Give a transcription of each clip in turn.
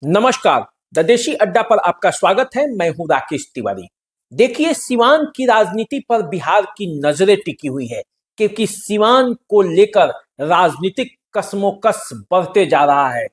नमस्कार। द देशी अड्डा पर आपका स्वागत है। मैं हूं राकेश तिवारी। देखिए, सिवान की राजनीति पर बिहार की नजरें टिकी हुई है क्योंकि सिवान को लेकर राजनीतिक कशमोकश बढ़ते जा रहा है।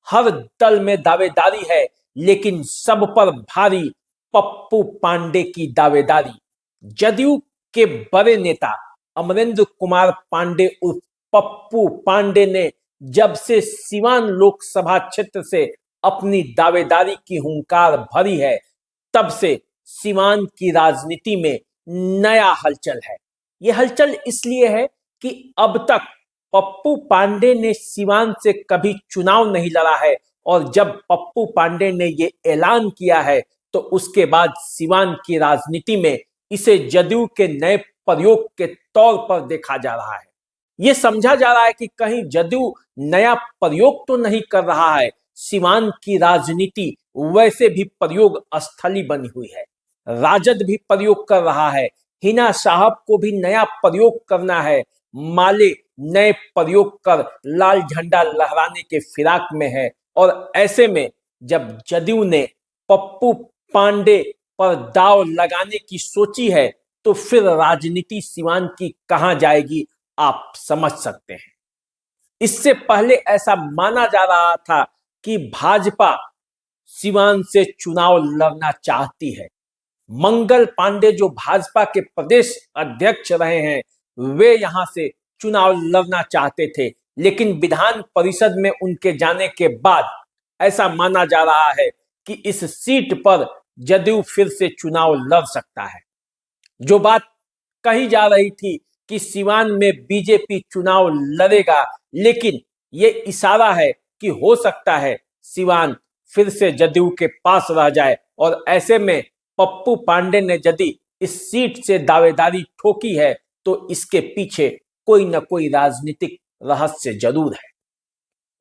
हर दल में दावेदारी है, लेकिन सब पर भारी पप्पू पांडे की दावेदारी। जदयू के बड़े नेता अमरेंद्र कुमार पांडे उर्फ पप्पू पांडे ने जब से सिवान लोकसभा क्षेत्र से अपनी दावेदारी की हुंकार भरी है, तब से सिवान की राजनीति में नया हलचल है। यह हलचल इसलिए है कि अब तक पप्पू पांडे ने सिवान से कभी चुनाव नहीं लड़ा है, और जब पप्पू पांडे ने ये ऐलान किया है तो उसके बाद सिवान की राजनीति में इसे जदयू के नए प्रयोग के तौर पर देखा जा रहा है। ये समझा जा रहा है कि कहीं जदयू नया प्रयोग तो नहीं कर रहा है। सिवान की राजनीति वैसे भी प्रयोग स्थली बनी हुई है। राजद भी प्रयोग कर रहा है। हिना साहब को भी नया प्रयोग करना है। माले नए प्रयोग कर लाल झंडा लहराने के फिराक में है। और ऐसे में जब जदयू ने पप्पू पांडे पर दाव लगाने की सोची है, तो फिर राजनीति सिवान की कहां जाएगी, आप समझ सकते हैं। इससे पहले ऐसा माना जा रहा था कि भाजपा सिवान से चुनाव लड़ना चाहती है। मंगल पांडे जो भाजपा के प्रदेश अध्यक्ष रहे हैं, वे यहां से चुनाव लड़ना चाहते थे, लेकिन विधान परिषद में उनके जाने के बाद ऐसा माना जा रहा है कि इस सीट पर जदयू फिर से चुनाव लड़ सकता है। जो बात कही जा रही थी कि सिवान में बीजेपी चुनाव लड़ेगा, लेकिन ये इशारा है कि हो सकता है सिवान फिर से जदयू के पास रह जाए। और ऐसे में पप्पू पांडे ने यदि इस सीट से दावेदारी ठोकी है, तो इसके पीछे कोई न कोई राजनीतिक रहस्य जरूर है।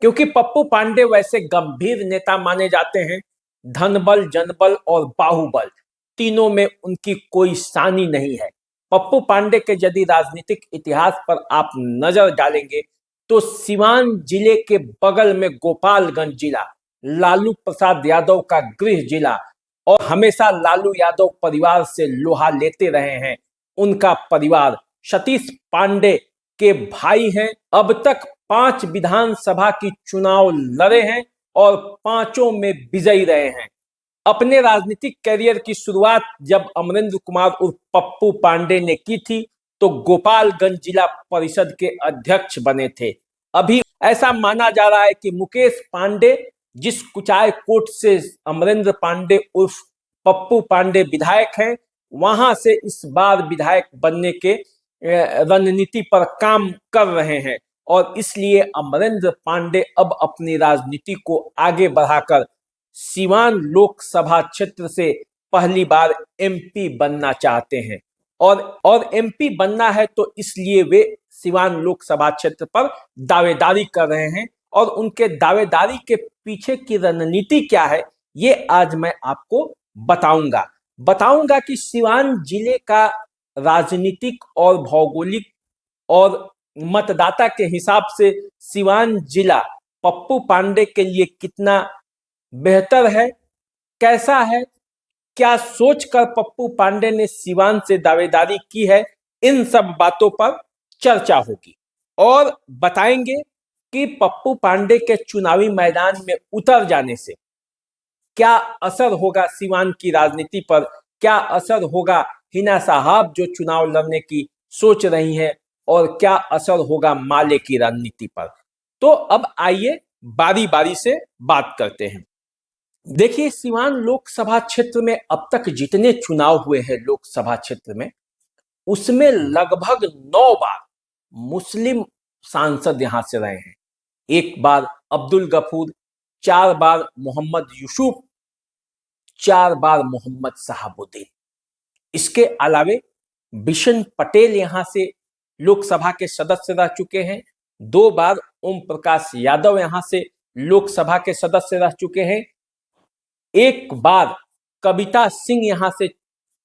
क्योंकि पप्पू पांडे वैसे गंभीर नेता माने जाते हैं। धनबल, जनबल और बाहुबल तीनों में उनकी कोई सानी नहीं है। पप्पू पांडे के यदि राजनीतिक इतिहास पर आप नजर डालेंगे, तो सिवान जिले के बगल में गोपालगंज जिला लालू प्रसाद यादव का गृह जिला, और हमेशा लालू यादव परिवार से लोहा लेते रहे हैं। उनका परिवार सतीश पांडे के भाई हैं। अब तक 5 विधानसभा की चुनाव लड़े हैं और 5 में विजयी रहे हैं। अपने राजनीतिक कैरियर की शुरुआत जब अमरेंद्र कुमार उर्फ पप्पू पांडे ने की थी, तो गोपालगंज जिला परिषद के अध्यक्ष बने थे। अभी ऐसा माना जा रहा है कि मुकेश पांडे, जिस कुचाय कोट से अमरेंद्र पांडे उर्फ पप्पू पांडे विधायक हैं, वहां से इस बार विधायक बनने के रणनीति पर काम कर रहे हैं। और इसलिए अमरेंद्र पांडे अब अपनी राजनीति को आगे बढ़ाकर सिवान लोकसभा क्षेत्र से पहली बार एमपी बनना चाहते हैं। और एमपी बनना है तो इसलिए वे सिवान लोकसभा क्षेत्र पर दावेदारी कर रहे हैं। और उनके दावेदारी के पीछे की रणनीति क्या है, ये आज मैं आपको बताऊंगा कि सिवान जिले का राजनीतिक और भौगोलिक और मतदाता के हिसाब से सिवान जिला पप्पू पांडे के लिए कितना बेहतर है, कैसा है, क्या सोचकर पप्पू पांडे ने सिवान से दावेदारी की है। इन सब बातों पर चर्चा होगी और बताएंगे कि पप्पू पांडे के चुनावी मैदान में उतर जाने से क्या असर होगा सिवान की राजनीति पर, क्या असर होगा हिना साहब जो चुनाव लड़ने की सोच रही हैं, और क्या असर होगा माले की रणनीति पर। तो अब आइए बारी बारी से बात करते हैं। देखिए, सिवान लोकसभा क्षेत्र में अब तक जितने चुनाव हुए हैं लोकसभा क्षेत्र में, उसमें लगभग 9 बार मुस्लिम सांसद यहां से रहे हैं। 1 बार अब्दुल गफूर, 4 बार मोहम्मद यूसुफ, 4 बार मोहम्मद शहाबुद्दीन। इसके अलावे बिशन पटेल यहां से लोकसभा के सदस्य रह चुके हैं। 2 बार ओम प्रकाश यादव यहां से लोकसभा के सदस्य रह चुके हैं। 1 बार कविता सिंह यहां से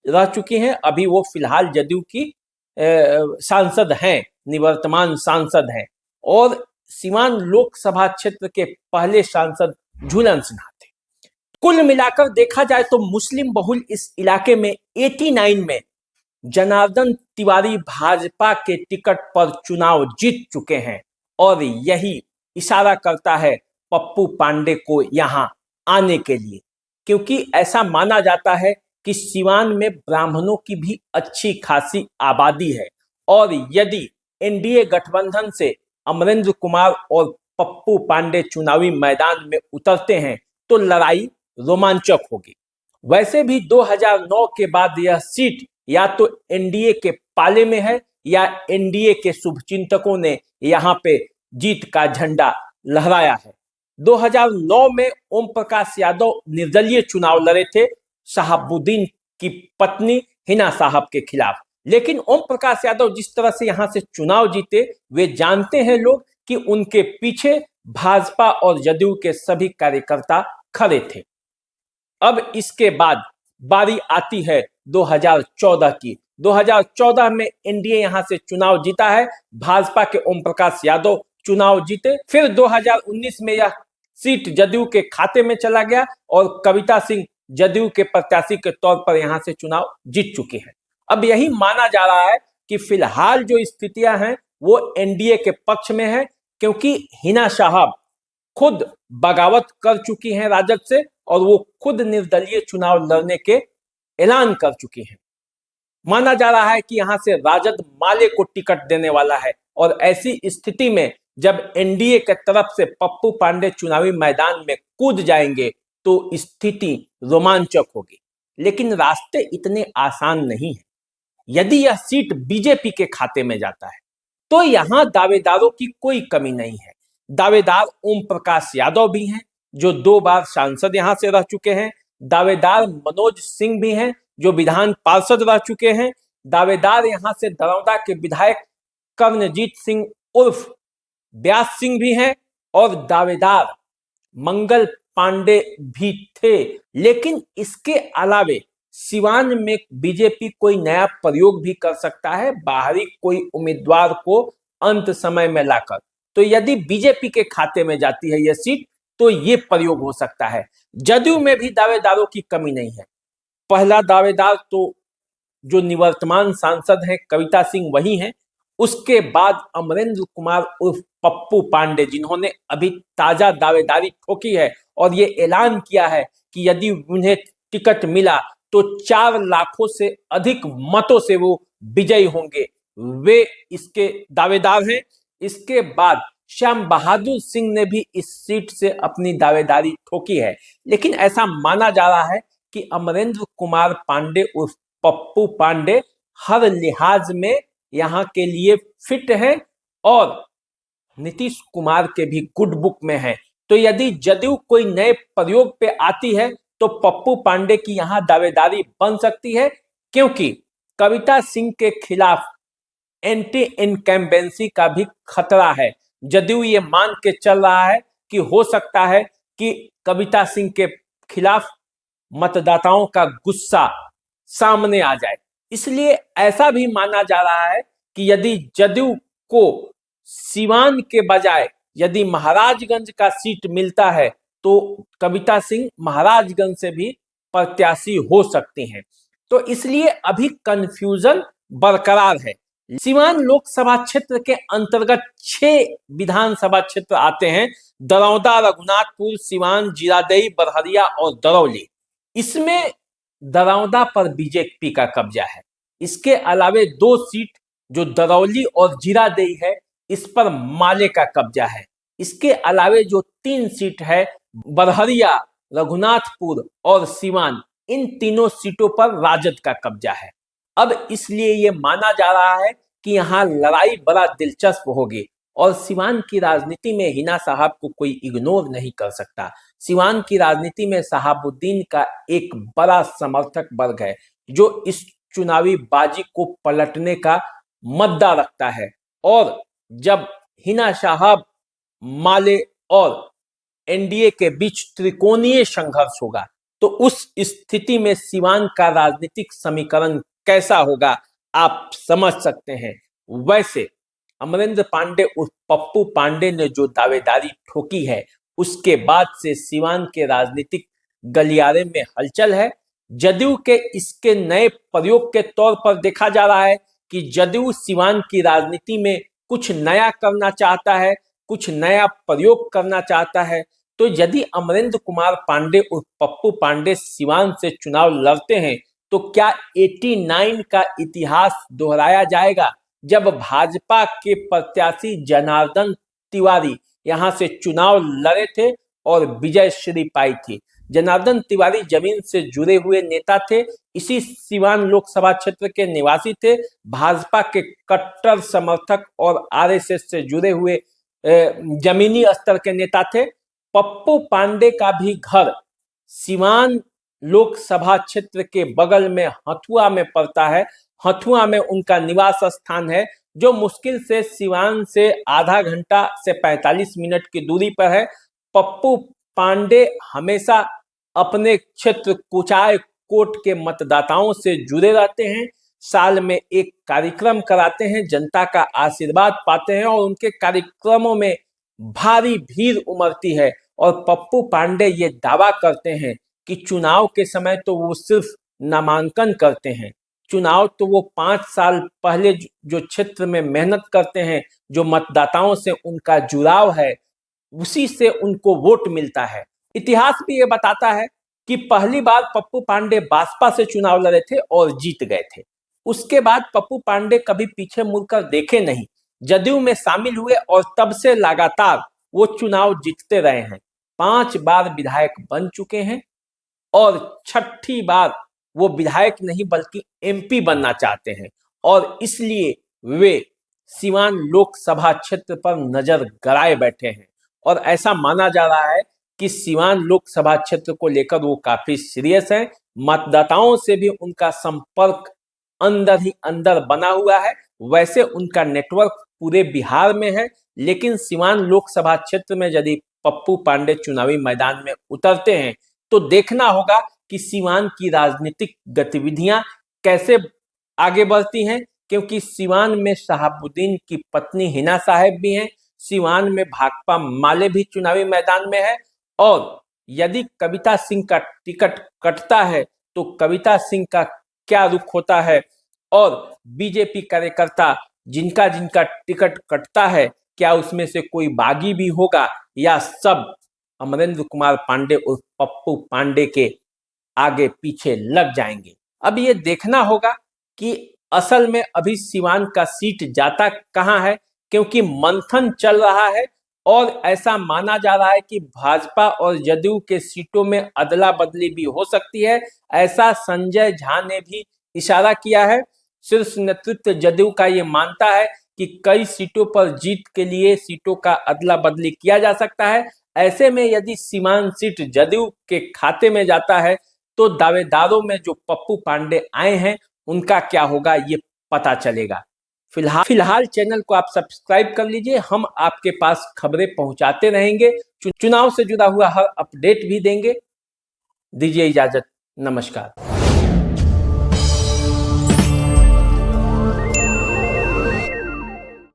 रह चुकी हैं। अभी वो फिलहाल जदयू की सांसद हैं, निवर्तमान सांसद हैं। और सिवान लोकसभा क्षेत्र के पहले सांसद झूलन सिन्हा थे। कुल मिलाकर देखा जाए तो मुस्लिम बहुल इस इलाके में 89 में जनार्दन तिवारी भाजपा के टिकट पर चुनाव जीत चुके हैं और यही इशारा करता है पप्पू पांडे को यहां आने के लिए, क्योंकि ऐसा माना जाता है कि सिवान में ब्राह्मणों की भी अच्छी खासी आबादी है और यदि एनडीए गठबंधन से अमरेंद्र कुमार और पप्पू पांडे चुनावी मैदान में उतरते हैं तो लड़ाई रोमांचक होगी। वैसे भी 2009 के बाद यह सीट या तो एनडीए के पाले में है या एनडीए के शुभचिंतकों ने यहां पे जीत का झंडा लहराया है। 2009 में ओम प्रकाश यादव निर्दलीय चुनाव लड़े थे शहाबुद्दीन की पत्नी हिना साहब के खिलाफ, लेकिन ओम प्रकाश यादव जिस तरह से यहां से चुनाव जीते वे जानते हैं लोग कि उनके पीछे भाजपा और जदयू के सभी कार्यकर्ता खड़े थे। अब इसके बाद बारी आती है 2014 की। 2014 में एनडीए यहां से चुनाव जीता है, भाजपा के ओम प्रकाश यादव चुनाव जीते। फिर 2019 में यह सीट जदयू के खाते में चला गया और कविता सिंह जदयू के प्रत्याशी के तौर पर यहां से चुनाव जीत चुके हैं। अब यही माना जा रहा है कि फिलहाल जो स्थितियां हैं वो एनडीए के पक्ष में है, क्योंकि हिना साहब खुद बगावत कर चुकी हैं राजद से और वो खुद निर्दलीय चुनाव लड़ने के ऐलान कर चुकी हैं। माना जा रहा है कि यहां से राजद माले को टिकट देने वाला है और ऐसी स्थिति में जब एनडीए के तरफ से पप्पू पांडे चुनावी मैदान में कूद जाएंगे तो स्थिति रोमांचक होगी। लेकिन रास्ते इतने आसान नहीं है। यदि यह सीट बीजेपी के खाते में जाता है तो यहां दावेदारों की कोई कमी नहीं है। दावेदार ओम प्रकाश यादव भी हैं जो 2 बार सांसद यहां से रह चुके हैं। दावेदार मनोज सिंह भी हैं जो विधान पार्षद रह चुके हैं। दावेदार यहां से दरौदा के विधायक कर्णजीत सिंह उर्फ व्यास सिंह भी हैं और दावेदार मंगल पांडे भी थे। लेकिन इसके अलावे सिवान में बीजेपी कोई नया प्रयोग भी कर सकता है, बाहरी कोई उम्मीदवार को अंत समय में लाकर। तो यदि बीजेपी के खाते में जाती है यह सीट तो ये प्रयोग हो सकता है। जदयू में भी दावेदारों की कमी नहीं है। पहला दावेदार तो जो निवर्तमान सांसद हैं कविता सिंह वही हैं। उसके बाद अमरेंद्र कुमार उर्फ पप्पू पांडे जिन्होंने अभी ताजा दावेदारी ठोकी है और ये ऐलान किया है कि यदि उन्हें टिकट मिला तो 4 लाखों से अधिक मतों से वो विजयी होंगे, वे इसके दावेदार हैं। इसके बाद श्याम बहादुर सिंह ने भी इस सीट से अपनी दावेदारी ठोकी है। लेकिन ऐसा माना जा रहा है कि अमरेंद्र कुमार पांडे उर्फ पप्पू पांडे हर लिहाज में यहाँ के लिए फिट है और नीतीश कुमार के भी गुड बुक में है। तो यदि जदयू कोई नए प्रयोग पे आती है तो पप्पू पांडे की यहाँ दावेदारी बन सकती है, क्योंकि कविता सिंह के खिलाफ एंटी इनकम्बेंसी का भी खतरा है। जदयू ये मान के चल रहा है कि हो सकता है कि कविता सिंह के खिलाफ मतदाताओं का गुस्सा सामने आ जाए। इसलिए ऐसा भी माना जा रहा है कि यदि जदयू को सिवान के बजाय यदि महाराजगंज का सीट मिलता है तो कविता सिंह महाराजगंज से भी प्रत्याशी हो सकती हैं। तो इसलिए अभी कंफ्यूजन बरकरार है। सिवान लोकसभा क्षेत्र के अंतर्गत 6 विधानसभा क्षेत्र आते हैं: दरौदा, रघुनाथपुर, सिवान, जीरादेई, बरहरिया और दरौली। इसमें दरौदा पर बीजेपी का कब्जा है। इसके अलावे 2 सीट जो दरौली और जीरादेई है इस पर माले का कब्जा है। इसके अलावे जो 3 सीट है बरहरिया, रघुनाथपुर और सिवान, इन तीनों सीटों पर राजद का कब्जा है। अब इसलिए ये माना जा रहा है कि यहाँ लड़ाई बड़ा दिलचस्प होगी और सिवान की राजनीति में हिना साहब को कोई इग्नोर नहीं कर सकता। सिवान की राजनीति में शहाबुद्दीन का एक बड़ा समर्थक वर्ग है जो इस चुनावी बाजी को पलटने का मद्दा रखता है और जब हिना साहब, माले और एनडीए के बीच त्रिकोणीय संघर्ष होगा तो उस स्थिति में सिवान का राजनीतिक समीकरण कैसा होगा आप समझ सकते हैं। वैसे अमरेंद्र पांडे उर्फ पप्पू पांडे ने जो दावेदारी ठोकी है उसके बाद से सिवान के राजनीतिक गलियारे में हलचल है। जदयू के इसके नए प्रयोग के तौर पर देखा जा रहा है कि जदयू सीवान की राजनीति में कुछ नया करना चाहता है, कुछ नया प्रयोग करना चाहता है। तो यदि अमरेंद्र कुमार पांडे और पप्पू पांडे सीवान से चुनाव लड़ते हैं तो क्या 89 का इतिहास दोहराया जाएगा, जब भाजपा के प्रत्याशी जनार्दन तिवारी यहां से चुनाव लड़े थे और विजय श्री पाई थी। जनार्दन तिवारी जमीन से जुड़े हुए नेता थे, इसी सीवान लोकसभा क्षेत्र के निवासी थे, भाजपा के कट्टर समर्थक और आरएसएस से जुड़े हुए जमीनी स्तर के नेता थे। पप्पू पांडे का भी घर सीवान लोकसभा क्षेत्र के बगल में हथुआ में पड़ता है। हथुआ में उनका निवास स्थान है, जो मुश्किल से सीवान से आधा घंटा से 45 मिनट की दूरी पर है। पप्पू पांडे हमेशा अपने क्षेत्र कुचाय कोट के मतदाताओं से जुड़े रहते हैं, साल में एक कार्यक्रम कराते हैं, जनता का आशीर्वाद पाते हैं और उनके कार्यक्रमों में भारी भीड़ उमड़ती है। और पप्पू पांडे ये दावा करते हैं कि चुनाव के समय तो वो सिर्फ नामांकन करते हैं, चुनाव तो वो 5 साल पहले जो क्षेत्र में मेहनत करते हैं, जो मतदाताओं से उनका जुड़ाव है, उसी से उनको वोट मिलता है। इतिहास भी ये बताता है कि पहली बार पप्पू पांडे भाजपा से चुनाव लड़े थे और जीत गए थे। उसके बाद पप्पू पांडे कभी पीछे मुड़कर देखे नहीं, जदयू में शामिल हुए और तब से लगातार वो चुनाव जीतते रहे हैं। 5 बार विधायक बन चुके हैं और 6ठी बार वो विधायक नहीं बल्कि एमपी बनना चाहते हैं और इसलिए वे सीवान लोकसभा क्षेत्र पर नजर गड़ाए बैठे हैं। और ऐसा माना जा रहा है कि सीवान लोकसभा क्षेत्र को लेकर वो काफी सीरियस हैं। मतदाताओं से भी उनका संपर्क अंदर ही अंदर बना हुआ है। वैसे उनका नेटवर्क पूरे बिहार में है, लेकिन सीवान लोकसभा क्षेत्र में यदि पप्पू पांडे चुनावी मैदान में उतरते हैं तो देखना होगा कि सीवान की राजनीतिक गतिविधियां कैसे आगे बढ़ती हैं, क्योंकि सीवान में शहाबुद्दीन की पत्नी हिना साहब भी हैं, सीवान में भाकपा माले भी चुनावी मैदान में है। और यदि कविता सिंह का टिकट कटता है तो कविता सिंह का क्या रुख होता है, और बीजेपी कार्यकर्ता जिनका जिनका टिकट कटता है, क्या उसमें से कोई बागी भी होगा या सब अमरेंद्र कुमार पांडे और पप्पू पांडे के आगे पीछे लग जाएंगे। अब ये देखना होगा कि असल में अभी सीवान का सीट जाता कहां है, क्योंकि मंथन चल रहा है और ऐसा माना जा रहा है कि भाजपा और जदयू के सीटों में अदला बदली भी हो सकती है। ऐसा संजय झा ने भी इशारा किया है। शीर्ष नेतृत्व जदयू का ये मानता है कि कई सीटों पर जीत के लिए सीटों का अदला बदली किया जा सकता है। ऐसे में यदि सीवान सीट जदयू के खाते में जाता है तो दावेदारों में जो पप्पू पांडे आए हैं उनका क्या होगा ये पता चलेगा। फिलहाल चैनल को आप सब्सक्राइब कर लीजिए, हम आपके पास खबरें पहुंचाते रहेंगे, चुनाव से जुड़ा हुआ हर अपडेट भी देंगे। दीजिए इजाजत, नमस्कार।